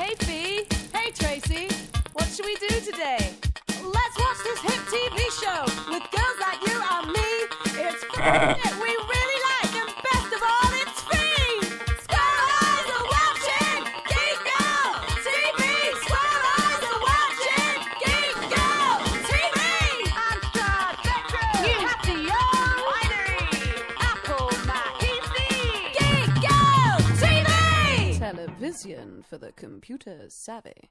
Hey, Fee. Hey, Tracy. What should we do today? Let's watch this hit TV show with girls like you and me. It's it we really like, and best of all, it's free. Squirrel eyes are watching Geek Girl TV. Squirrel eyes are watching Geek Girl TV. Android, Spectrum, you have the young winery. Apple, my PC. Geek Girl TV. Television for the computer savvy.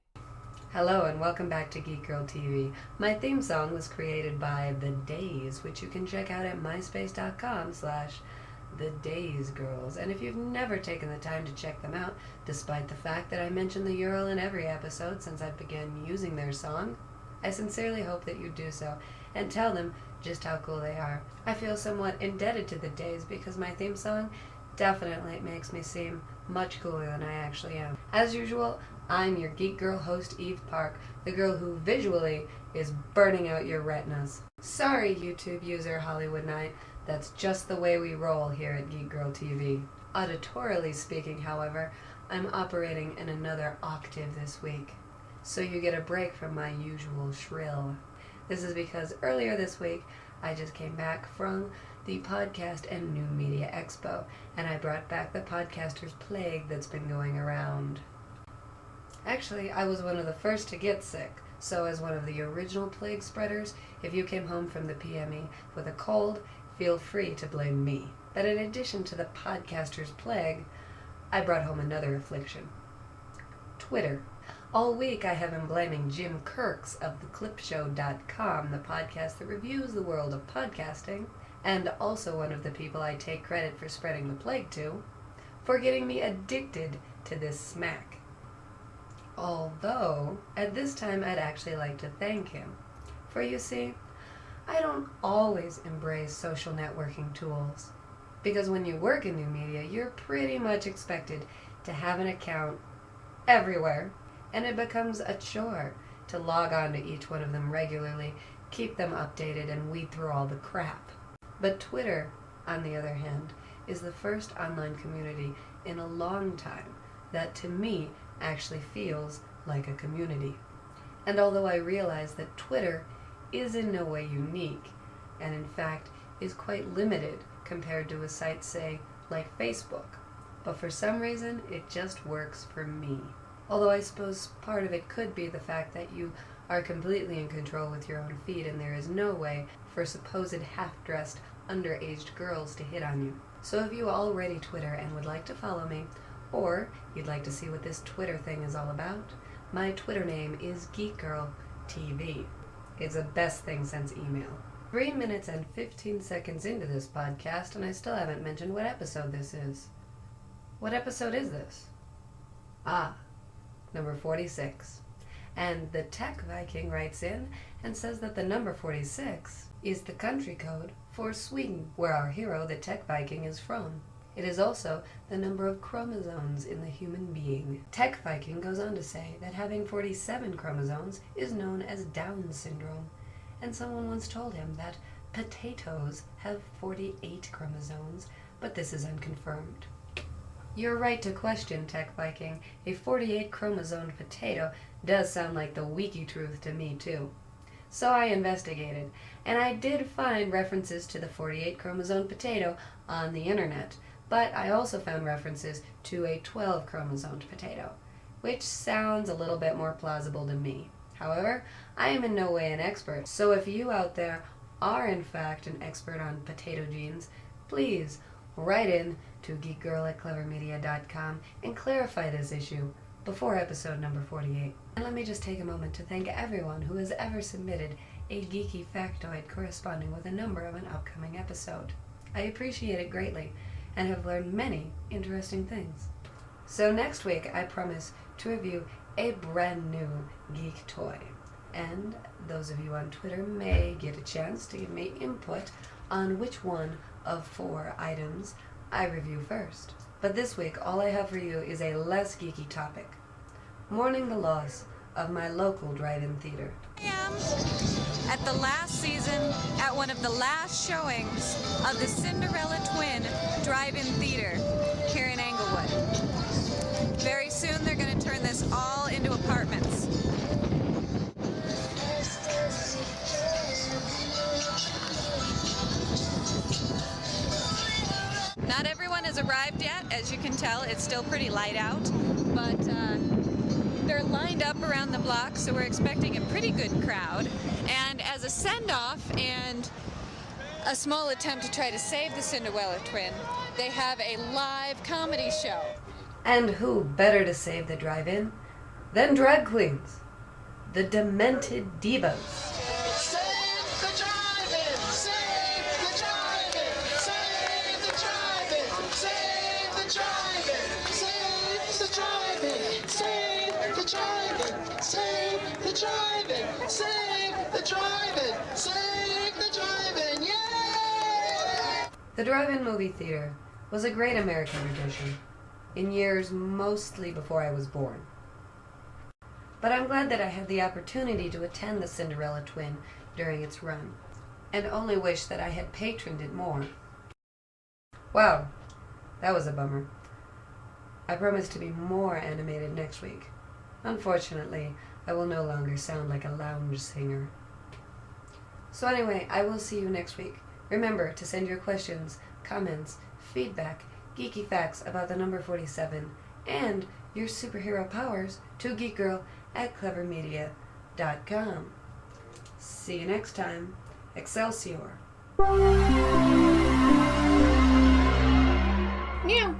Hello and welcome back to Geek Girl TV. My theme song was created by The Days, which you can check out at myspace.com/TheDaysGirls. And if you've never taken the time to check them out, despite the fact that I mention the URL in every episode since I began using their song, I sincerely hope that you do so and tell them just how cool they are. I feel somewhat indebted to The Days because my theme song definitely makes me seem much cooler than I actually am. As usual, I'm your Geek Girl host, Eve Park, the girl who visually is burning out your retinas. Sorry, YouTube user Hollywood Knight, that's just the way we roll here at Geek Girl TV. Auditorially speaking, however, I'm operating in another octave this week, so you get a break from my usual shrill. This is because earlier this week, I just came back from the Podcast and New Media Expo, and I brought back the podcaster's plague that's been going around. Actually, I was one of the first to get sick, so as one of the original plague spreaders, if you came home from the PME with a cold, feel free to blame me. But in addition to the podcaster's plague, I brought home another affliction. Twitter. All week I have been blaming Jim Kirks of theclipshow.com, the podcast that reviews the world of podcasting, and also one of the people I take credit for spreading the plague to, for getting me addicted to this smack. Although, at this time I'd actually like to thank him. For you see, I don't always embrace social networking tools. Because when you work in new media, you're pretty much expected to have an account everywhere, and it becomes a chore to log on to each one of them regularly, keep them updated, and weed through all the crap. But Twitter, on the other hand, is the first online community in a long time that, to me, actually feels like a community. And although I realize that Twitter is in no way unique, and in fact is quite limited compared to a site, say, like Facebook, but for some reason it just works for me. Although I suppose part of it could be the fact that you are completely in control with your own feed and there is no way for supposed half-dressed, underaged girls to hit on you. So if you already Twitter and would like to follow me, or you'd like to see what this Twitter thing is all about, my Twitter name is Geek Girl TV. It's the best thing since email. 3 minutes and 15 seconds into this podcast, and I still haven't mentioned what episode this is. What episode is this? Number 46. And the Tech Viking writes in and says that the number 46 is the country code for Sweden, where our hero, the Tech Viking, is from. It is also the number of chromosomes in the human being. Tech Viking goes on to say that having 47 chromosomes is known as Down syndrome, and someone once told him that potatoes have 48 chromosomes, but this is unconfirmed. You're right to question, Tech Viking. A 48 chromosomed potato does sound like the wiki truth to me too. So I investigated, and I did find references to the 48 chromosomed potato on the internet. But I also found references to a 12 chromosomed potato, which sounds a little bit more plausible to me. However, I am in no way an expert, so if you out there are in fact an expert on potato genes, please write in to geekgirl@clevermedia.com and clarify this issue before episode number 48. And let me just take a moment to thank everyone who has ever submitted a geeky factoid corresponding with a number of an upcoming episode. I appreciate it greatly, and have learned many interesting things. So next week, I promise to review a brand new geek toy. And those of you on Twitter may get a chance to give me input on which one of 4 items I review first. But this week, all I have for you is a less geeky topic. Mourning the loss of my local drive-in theater. I am at the last season, at one of the last showings of the Cinderella Twin Drive-In Theater here in Englewood. Very soon they're going to turn this all arrived yet. As you can tell, it's still pretty light out, but they're lined up around the block, so we're expecting a pretty good crowd. And as a send-off and a small attempt to try to save the Cinderella twin, they have a live comedy show. And who better to save the drive-in than drag queens, the demented divas. Save the drive-in! Save the drive-in! Save the drive-in! Save the drive-in! Save the drive-in! Save the drive-in! Save the drive-in! Save the drive-in! Save the drive-in! Yay! The drive-in movie theater was a great American tradition in years mostly before I was born. But I'm glad that I had the opportunity to attend the Cinderella twin during its run, and only wish that I had patroned it more. Wow, that was a bummer. I promise to be more animated next week. Unfortunately, I will no longer sound like a lounge singer. So anyway, I will see you next week. Remember to send your questions, comments, feedback, geeky facts about the number 47, and your superhero powers to geekgirl@clevermedia.com. See you next time. Excelsior. Meow.